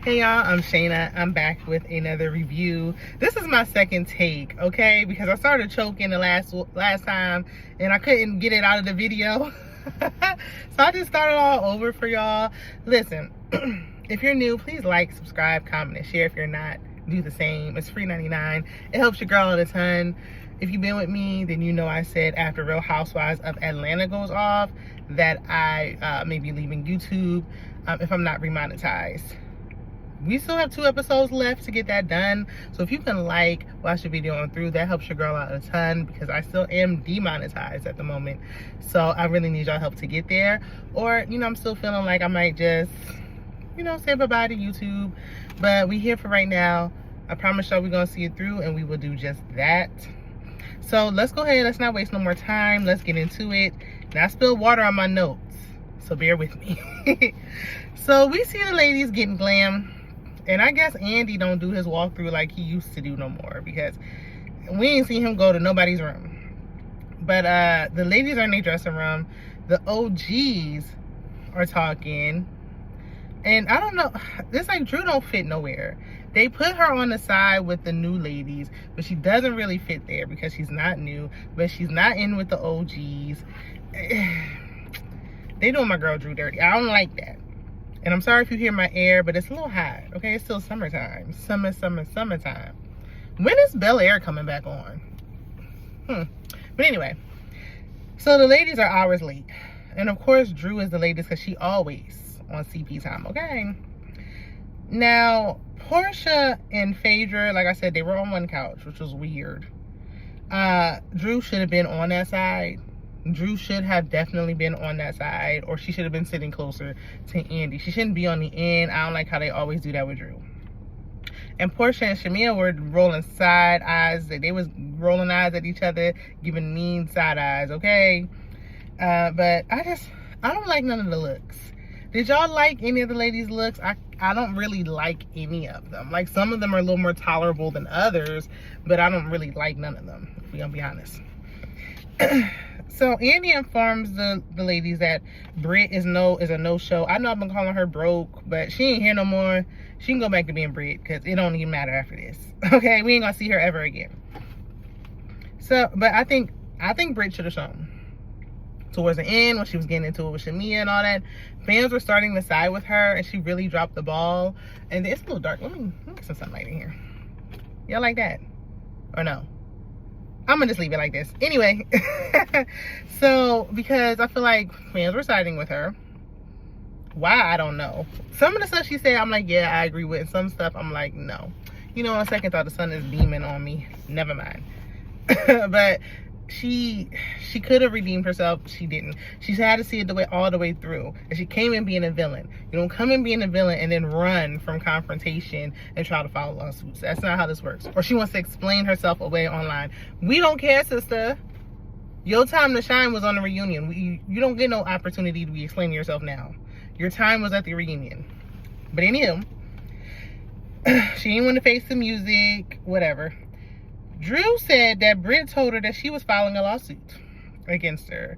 Hey y'all, I'm Shayna. I'm back with another review. This is my second take, okay? Because I started choking the last time and I couldn't get it out of the video. So I just started all over for y'all. Listen, if you're new, please like, subscribe, comment, and share. If you're not, do the same. It's free 99. It helps your girl out a ton. If you've been with me, then you know I said after Real Housewives of Atlanta goes off that I may be leaving YouTube if I'm not remonetized. We still have 2 episodes left to get that done. So if you can watch the video on through, that helps your girl out a ton because I still am demonetized at the moment. So I really need y'all help to get there. Or, I'm still feeling like I might just, say bye-bye to YouTube. But we here for right now. I promise y'all we're going to see it through and we will do just that. So let's go ahead. Let's not waste no more time. Let's get into it. Now I spilled water on my notes, so bear with me. So we see the ladies getting glam. And I guess Andy don't do his walkthrough like he used to do no more because we ain't seen him go to nobody's room. But the ladies are in their dressing room. The OGs are talking. And I don't know. It's like Drew don't fit nowhere. They put her on the side with the new ladies, but she doesn't really fit there because she's not new, but she's not in with the OGs. They doing my girl Drew dirty. I don't like that. And I'm sorry if you hear my air, but it's a little hot, okay? It's still summertime. Summertime. When is Bel Air coming back on? But anyway, so the ladies are hours late. And of course, Drew is the latest because she always on CP time, okay? Now, Portia and Phaedra, like I said, they were on one couch, which was weird. Drew should have been on that side. Drew should have definitely been on that side, or she should have been sitting closer to Andy. She shouldn't be on the end. I don't like how they always do that with Drew. And Portia and Shamia were rolling side eyes. They was rolling eyes at each other, giving mean side eyes, okay? But I don't like none of the looks. Did y'all like any of the ladies' looks? I don't really like any of them. Like, some of them are a little more tolerable than others, but I don't really like none of them, if we're gonna be honest. So Andy informs the ladies that Britt is a no-show. I know I've been calling her broke, but she ain't here no more. She can go back to being Britt because it don't even matter after this. Okay, we ain't gonna see her ever again. So, but I think Britt should have shown. Towards the end, when she was getting into it with Shamia and all that, fans were starting to side with her, and she really dropped the ball. And it's a little dark. Let me get some sunlight in here. Y'all like that? Or no? I'm gonna just leave it like this. Anyway, so because I feel like fans were siding with her. Why? I don't know. Some of the stuff she said, I'm like, yeah, I agree with. And some stuff, I'm like, no. On second thought, the sun is beaming on me. Never mind. But she could have redeemed herself. She didn't. She had to see it all the way through. And she came in being a villain. You don't come in being a villain and then run from confrontation and try to file lawsuits. That's not how this works. Or she wants to explain herself away online. We don't care, sister. Your time to shine was on the reunion. You don't get no opportunity to be explaining yourself now. Your time was at the reunion. But anywho, she didn't want to face the music, whatever. Drew said that Britt told her that she was filing a lawsuit against her.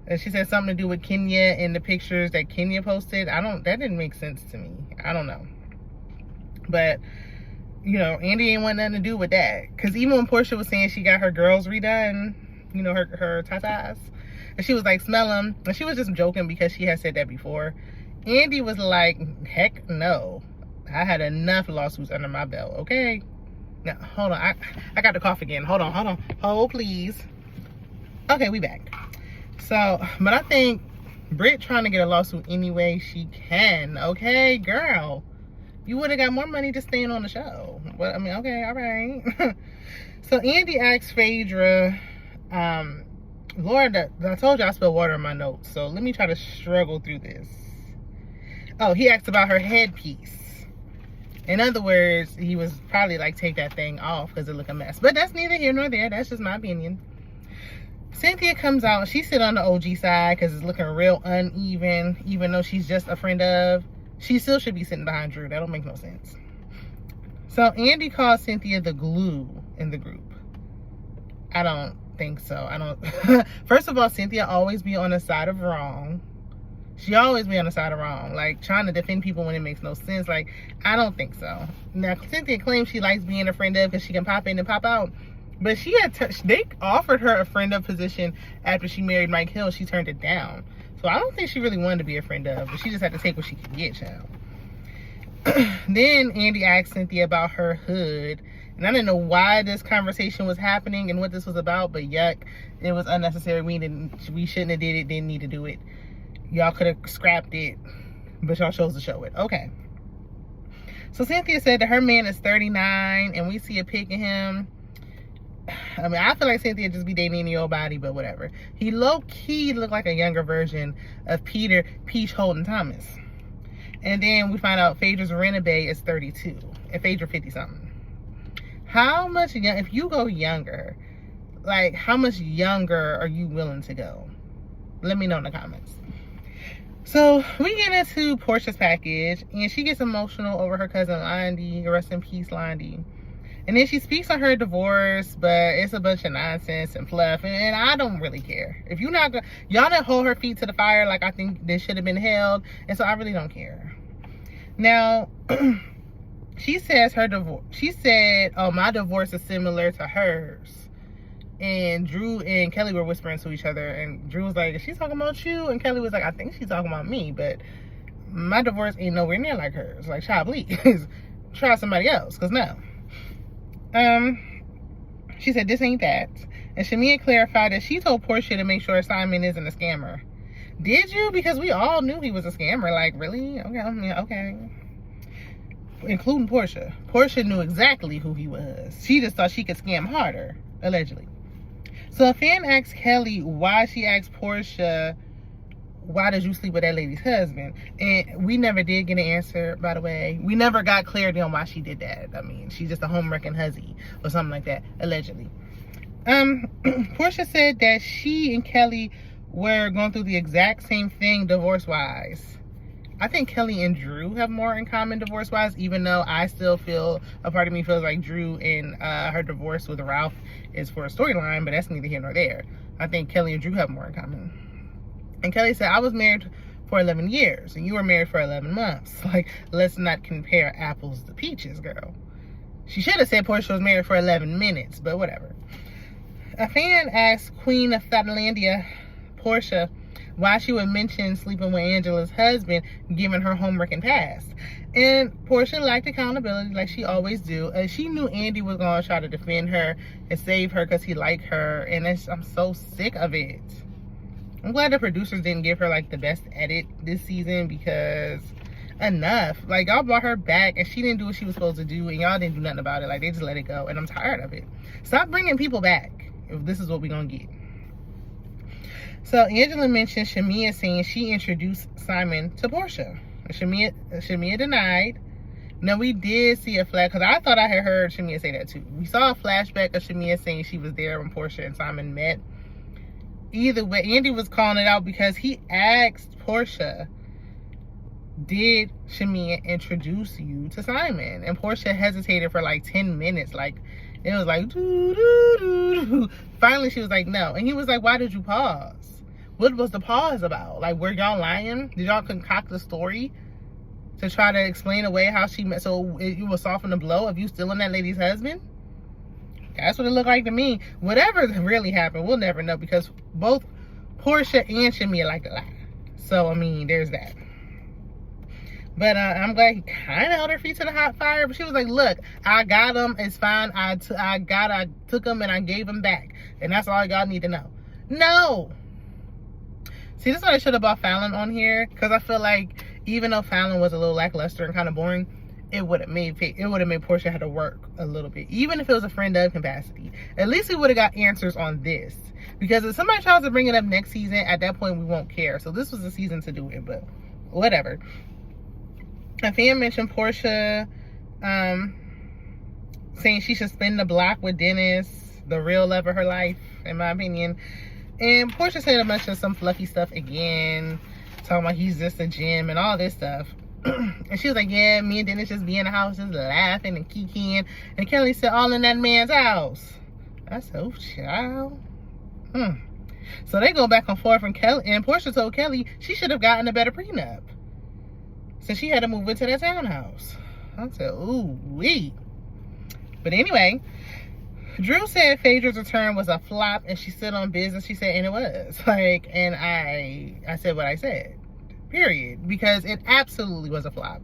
And she said something to do with Kenya and the pictures that Kenya posted. That didn't make sense to me. I don't know. But, Andy ain't want nothing to do with that. Because even when Portia was saying she got her girls redone, her tatas, and she was like, smell them. And she was just joking because she had said that before. Andy was like, heck no. I had enough lawsuits under my belt, okay? Now, hold on. I got the cough again. Hold on. Hold, please. Okay, we back. So, but I think Britt trying to get a lawsuit any way she can. Okay, girl. You would have got more money just staying on the show. But, I mean, okay, all right. So, Andy asked Phaedra, Lord, I told you I spilled water in my notes. So, let me try to struggle through this. Oh, he asked about her headpiece. In other words, he was probably like, take that thing off because it look a mess. But that's neither here nor there. That's just my opinion. Cynthia comes out. She sit on the OG side because it's looking real uneven. Even though she's just a friend of, she still should be sitting behind Drew. That don't make no sense. So Andy calls Cynthia the glue in the group. I don't think so. First of all, Cynthia always be on the side of wrong. She always be on the side of wrong, like trying to defend people when it makes no sense. Like, I don't think so. Now, Cynthia claims she likes being a friend of because she can pop in and pop out. But she had they offered her a friend of position after she married Mike Hill. She turned it down. So I don't think she really wanted to be a friend of, but she just had to take what she could get, child. Then Andy asked Cynthia about her hood. And I didn't know why this conversation was happening and what this was about, but yuck, it was unnecessary. We shouldn't have did it, didn't need to do it. Y'all could have scrapped it, but y'all chose to show it. Okay. So Cynthia said that her man is 39 and we see a pic of him. I mean, I feel like Cynthia just be dating any old body, but whatever. He low-key looked like a younger version of Peter Peach Holden Thomas. And then we find out Phaedra's Renabay is 32 and Phaedra 50-something. How much, if you go younger, like, how much younger are you willing to go? Let me know in the comments. So we get into Portia's package, and she gets emotional over her cousin Londi. Rest in peace, Londi. And then she speaks on her divorce, but it's a bunch of nonsense and fluff, and I don't really care. If you're not gonna, y'all didn't hold her feet to the fire like I think they should have been held, and so I really don't care. Now, she says her divorce. She said, "Oh, my divorce is similar to hers." And Drew and Kelly were whispering to each other, and Drew was like, "Is she talking about you?" And Kelly was like, "I think she's talking about me, but my divorce ain't nowhere near like hers. Like, child, please try somebody else, cause no." She said this ain't that, and Shamia clarified that she told Portia to make sure Simon isn't a scammer. Did you? Because we all knew he was a scammer. Like, really? Okay, I mean, okay. Including Portia. Portia knew exactly who he was. She just thought she could scam harder, allegedly. So a fan asked Kelly why she asked Portia, "Why did you sleep with that lady's husband?" And we never did get an answer, by the way. We never got clarity on why she did that. I mean, she's just a home-wrecking hussy or something like that, allegedly. Portia said that she and Kelly were going through the exact same thing divorce-wise. I think Kelly and Drew have more in common divorce-wise, even though I still feel, a part of me feels like Drew and her divorce with Ralph is for a storyline, but that's neither here nor there. I think Kelly and Drew have more in common. And Kelly said, "I was married for 11 years, and you were married for 11 months. Like, let's not compare apples to peaches, girl." She should have said Portia was married for 11 minutes, but whatever. A fan asked Queen of Thailandia, Portia, why she would mention sleeping with Angela's husband, given her home-wrecking past. And Portia lacked accountability like she always do. She knew Andy was going to try to defend her and save her because he liked her, and I'm so sick of it. I'm glad the producers didn't give her, like, the best edit this season, because enough. Like, y'all brought her back, and she didn't do what she was supposed to do, and y'all didn't do nothing about it. Like, they just let it go, and I'm tired of it. Stop bringing people back if this is what we're going to get. So Angela mentioned Shamia saying she introduced Simon to Portia. Shamia denied. Now, we did see a flash, because I thought I had heard Shamia say that too. We saw a flashback of Shamia saying she was there when Portia and Simon met. Either way, Andy was calling it out because he asked Portia, "Did Shamia introduce you to Simon?" And Portia hesitated for like 10 minutes. Like, it was like, doo, doo, doo, doo. Finally, she was like, "No." And he was like, "Why did you pause? What was the pause about? Like, were y'all lying? Did y'all concoct a story to try to explain away how she met, so it will soften the blow of you stealing that lady's husband?" That's what it looked like to me. Whatever really happened, we'll never know, because both Portia and Shamia like to lie. So, I mean, there's that. But I'm glad he kind of held her feet to the hot fire. But she was like, "Look, I got them. It's fine. I took them and I gave them back. And that's all y'all need to know." No. See, this is why I should have brought Fallon on here. Because I feel like even though Fallon was a little lackluster and kind of boring, it would have made Portia have to work a little bit. Even if it was a friend of capacity. At least we would have got answers on this. Because if somebody tries to bring it up next season, at that point we won't care. So this was the season to do it, but whatever. A fan mentioned Portia saying she should spin the block with Dennis, the real love of her life, in my opinion. And Portia said a bunch of some fluffy stuff again, talking about he's just a gem and all this stuff. And she was like, "Yeah, me and Dennis just be in the house just laughing and kikiing." And Kelly said, "All in that man's house." I said, "Oh, child." So they go back and forth, and Portia told Kelly she should have gotten a better prenup, since she had to move into that townhouse. I said, ooh, wee. But anyway, Drew said Phaedra's return was a flop, and she stood on business. She said, and it was. Like, and I said what I said. Period. Because it absolutely was a flop.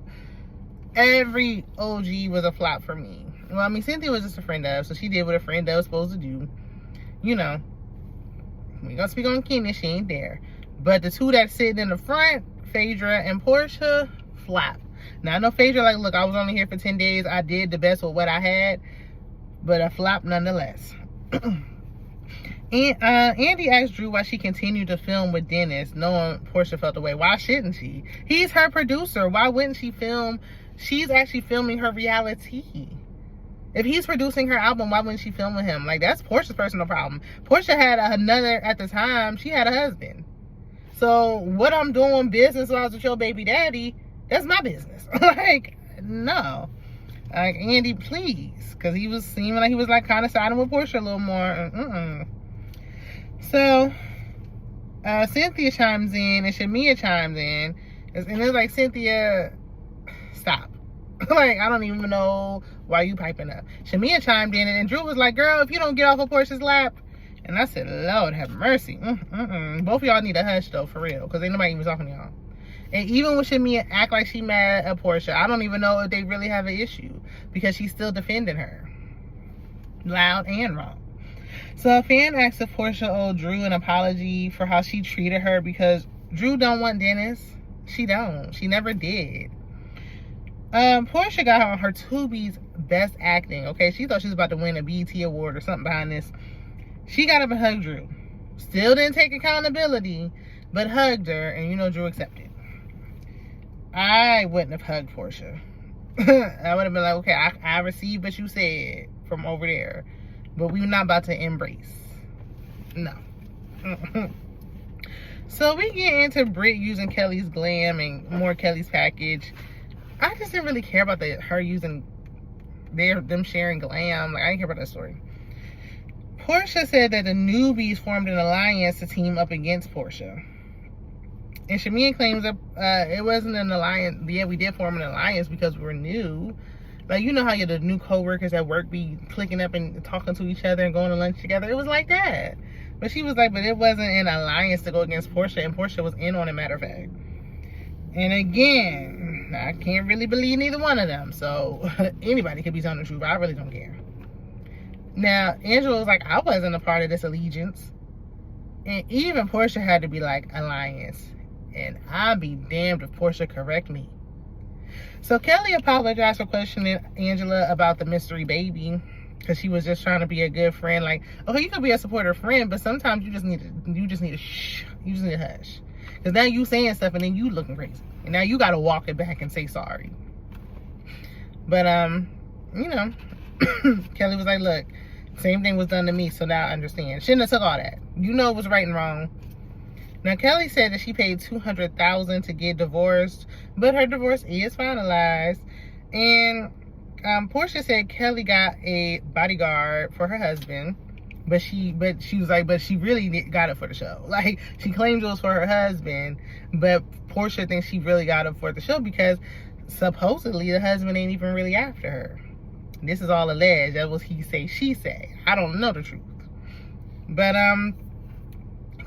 Every OG was a flop for me. Well, I mean, Cynthia was just a friend of, so she did what a friend of was supposed to do. You know. We're gonna speak on Kenya, she ain't there. But the two that sitting in the front, Phaedra and Portia, flop. Now, I know Phaedra, like, look, I was only here for 10 days. I did the best with what I had. But a flop nonetheless. And Andy asked Drew why she continued to film with Dennis, knowing Portia felt the way. Why shouldn't she? He's her producer. Why wouldn't she film? She's actually filming her reality. If he's producing her album, why wouldn't she film with him? Like, that's Portia's personal problem. Portia had another, at the time, she had a husband. So what I'm doing business-wise with your baby daddy, that's my business. Like, no. Like, Andy, please. Because he was seeming like he was, like, kind of siding with Portia a little more. So, Cynthia chimes in and Shamia chimes in. And it's like, Cynthia, stop. Like, I don't even know why you piping up. Shamia chimed in and Drew was like, girl, if you don't get off of Portia's lap. And I said, Lord have mercy. Both of y'all need a hush, though, for real. Because ain't nobody even talking to y'all. And even when Shamia act like she mad at Portia, I don't even know if they really have an issue. Because she's still defending her. Loud and wrong. So a fan asked if Portia owed Drew an apology for how she treated her, because Drew don't want Dennis. She don't. She never did. Portia got on her Tubi's best acting. Okay, she thought she was about to win a BET award or something behind this. She got up and hugged Drew. Still didn't take accountability, but hugged her, and you know Drew accepted. I wouldn't have hugged Portia. I would have been like, okay, I received what you said from over there, but we're not about to embrace. No. So we get into Britt using Kelly's glam and more Kelly's package. I just didn't really care about her using them sharing glam. Like, I didn't care about that story. Portia said that the newbies formed an alliance to team up against Portia. And Shamia claims that it wasn't an alliance. Yeah, we did form an alliance because we're new. Like, you know how the new co-workers at work be clicking up and talking to each other and going to lunch together? It was like that. But she was like, but it wasn't an alliance to go against Portia. And Portia was in on it, matter of fact. And again, I can't really believe neither one of them. So anybody could be telling the truth. I really don't care. Now, Angela was like, I wasn't a part of this allegiance. And even Portia had to be like, alliance. And I'll be damned if Portia correct me. So Kelly apologized for questioning Angela about the mystery baby, because she was just trying to be a good friend. Like, okay, you can be a supportive friend, but sometimes you just need to shh. You just need to hush. Because now you saying stuff and then you looking crazy. And now you got to walk it back and say sorry. But, you know, Kelly was like, look, same thing was done to me, so now I understand. Shouldn't have took all that. You know it was right and wrong. Now, Kelly said that she paid $200,000 to get divorced, but her divorce is finalized. And Portia said Kelly got a bodyguard for her husband, but she was like, but she really got it for the show. Like, she claims it was for her husband, but Portia thinks she really got it for the show because supposedly the husband ain't even really after her. This is all alleged. That was he say, she say. I don't know the truth. But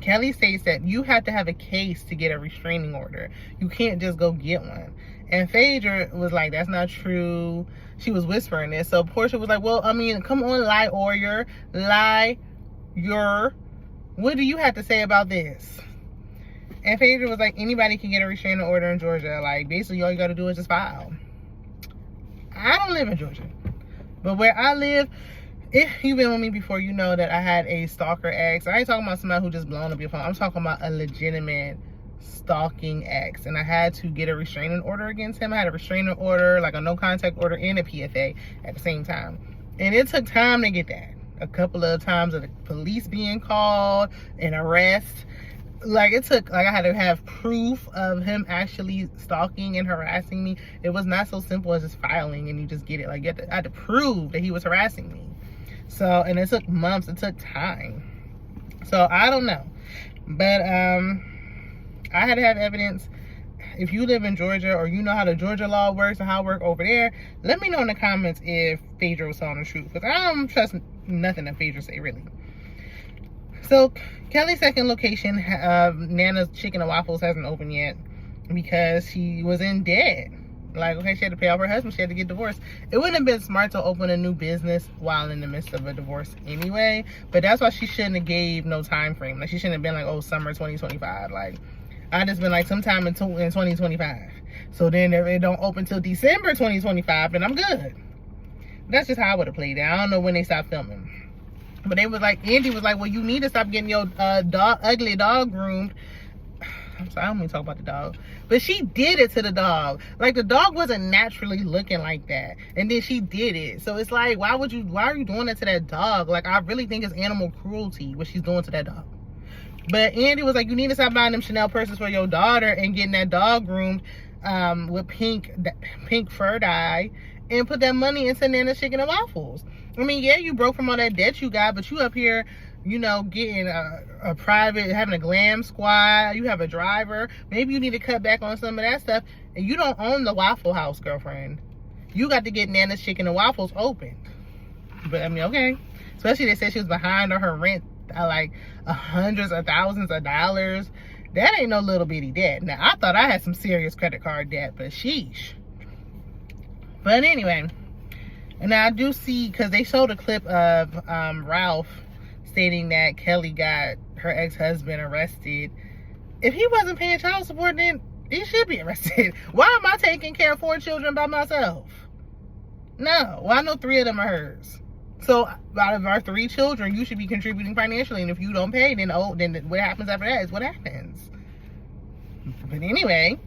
Kelly states that you have to have a case to get a restraining order. You can't just go get one. And Phaedra was like, that's not true. She was whispering this. So Portia was like, well, I mean, come on, liar. What do you have to say about this? And Phaedra was like, anybody can get a restraining order in Georgia. Like, basically, all you got to do is just file. I don't live in Georgia. But where I live, if you've been with me before, you know that I had a stalker ex. I ain't talking about somebody who just blown up your phone. I'm talking about a legitimate stalking ex. And I had to get a restraining order against him. I had a restraining order, like a no contact order, and a PFA at the same time. And it took time to get that. A couple of times of the police being called, an arrest. Like, it took, like, I had to have proof of him actually stalking and harassing me. It was not so simple as just filing and you just get it. Like, I had to prove that he was harassing me. So, and it took months. It took time. So I don't know. But I had to have evidence. If you live in Georgia or you know how the Georgia law works and how it works over there, let me know in the comments if Phaedra was telling the truth. Because I don't trust nothing that Phaedra say, really. So Kelly's second location, Nana's Chicken and Waffles, hasn't opened yet because she was in debt. Like, okay, she had to pay off her husband. She had to get divorced. It wouldn't have been smart to open a new business while in the midst of a divorce anyway. But that's why she shouldn't have gave no time frame. Like, she shouldn't have been like, oh, summer 2025. Like, I just been like, sometime in 2025. So then if it don't open till December 2025, then I'm good. That's just how I would have played it. I don't know when they stopped filming. But they was like, Andy was like, well, you need to stop getting your ugly dog groomed. I'm sorry, I don't mean to talk about the dog. But she did it to the dog. Like, the dog wasn't naturally looking like that. And then she did it. So it's like, why are you doing that to that dog? Like, I really think it's animal cruelty what she's doing to that dog. But Andy was like, you need to stop buying them Chanel purses for your daughter and getting that dog groomed with pink fur dye and put that money into Nana's Chicken and Waffles. I mean, yeah, you broke from all that debt you got, but you up here, you know, getting a private, having a glam squad. You have a driver. Maybe you need to cut back on some of that stuff. And you don't own the Waffle House, girlfriend. You got to get Nana's Chicken and Waffles open. But, I mean, okay. Especially they said she was behind on her rent, like hundreds of thousands of dollars. That ain't no little bitty debt. Now, I thought I had some serious credit card debt, but sheesh. But anyway, and I do see, because they showed a clip of Ralph stating that Kelly got her ex-husband arrested. If he wasn't paying child support, then he should be arrested. Why am I taking care of 4 children by myself? No. Well, I know 3 of them are hers. So out of our 3 children, you should be contributing financially. And if you don't pay, then what happens after that is what happens. But anyway,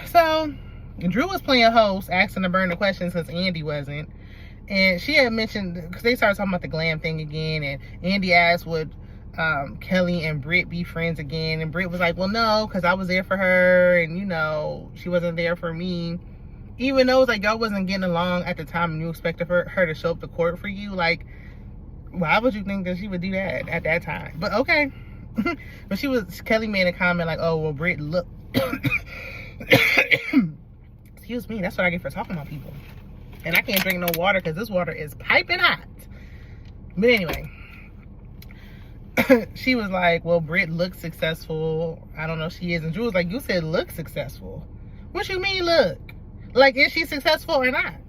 so Drew was playing host, asking the burner questions because Andy wasn't. And she had mentioned, because they started talking about the glam thing again, and Andy asked, would Kelly and Britt be friends again? And Britt was like, well, no, because I was there for her, and, you know, she wasn't there for me. Even though it's like y'all wasn't getting along at the time and you expected her to show up to court for you, like, why would you think that she would do that at that time? But okay. But Kelly made a comment like, oh, well, Britt look. Excuse me, that's what I get for talking about people. And I can't drink no water because this water is piping hot. But anyway, she was like, well, Britt looks successful. I don't know if she is. And Drew was like, you said look successful. What you mean look? Like, is she successful or not?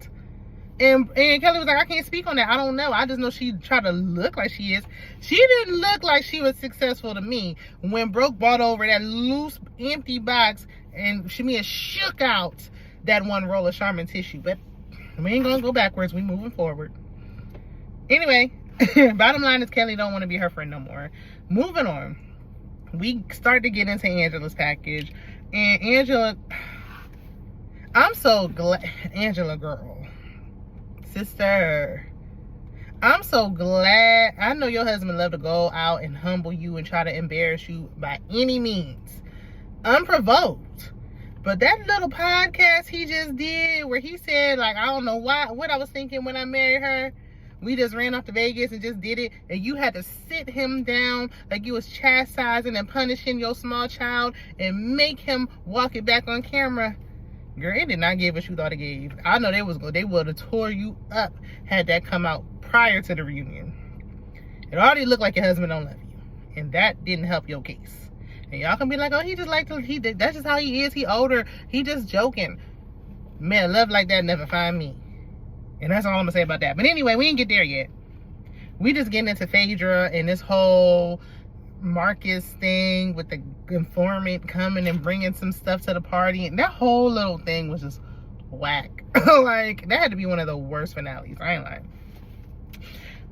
And Kelly was like, I can't speak on that. I don't know. I just know she tried to look like she is. She didn't look like she was successful to me. When Brooke brought over that loose, empty box and Shamia shook out that one roll of Charmin tissue. But we ain't gonna go backwards. We moving forward. Anyway, bottom line is Kelly don't want to be her friend no more. Moving on. We start to get into Angela's package. And Angela, I'm so glad, Angela girl. Sister, I'm so glad. I know your husband love to go out and humble you and try to embarrass you by any means, unprovoked. But that little podcast he just did where he said, like, I don't know what I was thinking when I married her. We just ran off to Vegas and just did it. And you had to sit him down like you was chastising and punishing your small child and make him walk it back on camera. Girl, it did not give what you thought it gave. I know they would have tore you up had that come out prior to the reunion. It already looked like your husband don't love you. And that didn't help your case. And y'all can be like, oh, he just like to, that's just how he is. He older. He just joking. Man, love like that never find me. And that's all I'm going to say about that. But anyway, we didn't get there yet. We just getting into Phaedra and this whole Marcus thing with the informant coming and bringing some stuff to the party. And that whole little thing was just whack. Like, that had to be one of the worst finales. I ain't lying.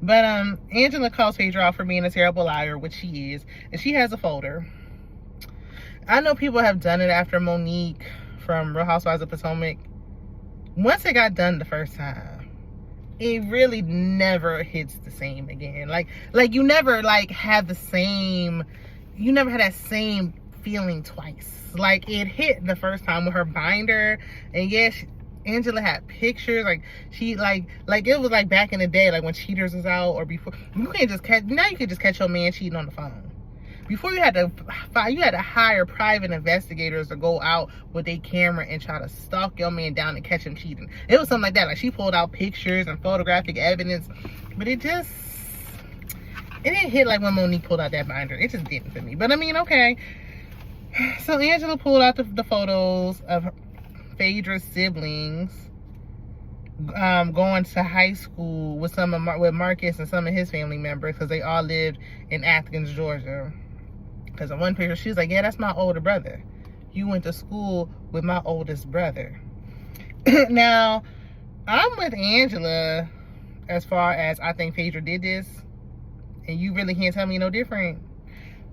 But Angela calls Phaedra out for being a terrible liar, which she is. And she has a folder. I know people have done it after Monique from Real Housewives of Potomac. Once it got done the first time, it really never hits the same again. Like you never have the same, you never had that same feeling twice. Like, it hit the first time with her binder, and yes, Angela had pictures, like she like it was like back in the day, like when cheaters was out, or before. You can't just catch, now you can just catch your man cheating on the phone. Before you had to hire private investigators to go out with a camera and try to stalk your man down and catch him cheating. It was something like that. Like she pulled out pictures and photographic evidence, but it didn't hit like when Monique pulled out that binder. It just didn't for me. But I mean, okay. So Angela pulled out the photos of Phaedra's siblings going to high school with with Marcus and some of his family members, because they all lived in Athens, Georgia. Because in one picture, she was like, yeah, that's my older brother. You went to school with my oldest brother. Now, I'm with Angela as far as I think Phaedra did this. And you really can't tell me no different.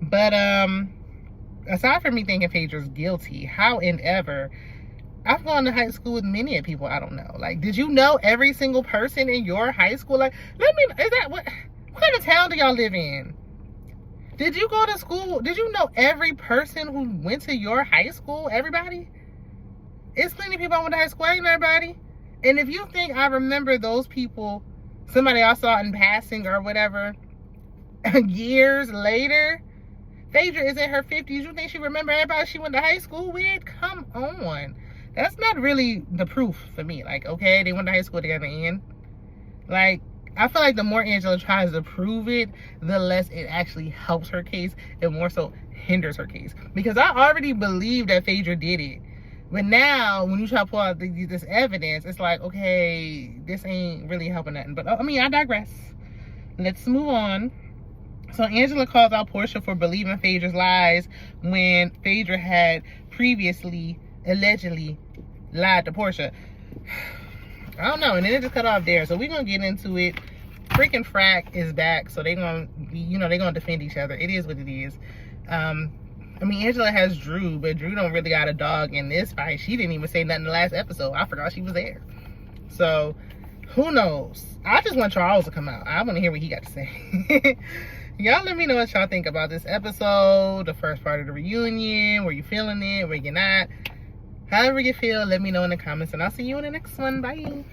But aside from me thinking Phaedra's guilty, however, I've gone to high school with many people I don't know. Like, did you know every single person in your high school? Like, what kind of town do y'all live in? Did you go to school? Did you know every person who went to your high school? Everybody? It's plenty of people I went to high school. I ain't everybody. And if you think I remember those people, somebody I saw in passing or whatever, years later, Phaedra is in her 50s. You think she remember everybody she went to high school with? Come on. That's not really the proof for me. Like, okay, they went to high school together and, like, I feel like the more Angela tries to prove it, the less it actually helps her case and more so hinders her case. Because I already believe that Phaedra did it. But now, when you try to pull out this evidence, it's like, okay, this ain't really helping nothing. But, I mean, I digress. Let's move on. So Angela calls out Portia for believing Phaedra's lies when Phaedra had previously, allegedly, lied to Portia. I don't know, and then it just cut off there. So we're gonna get into it. Freaking Frack is back, so they're gonna, they're gonna defend each other. It is what it is. I mean, Angela has Drew, but Drew don't really got a dog in this fight. She didn't even say nothing in the last episode. I forgot she was there. So who knows? I just want Charles to come out. I want to hear what he got to say. Y'all let me know what y'all think about this episode, the first part of the reunion. Were you feeling it? Were you not? However you feel, let me know in the comments, and I'll see you in the next one. Bye.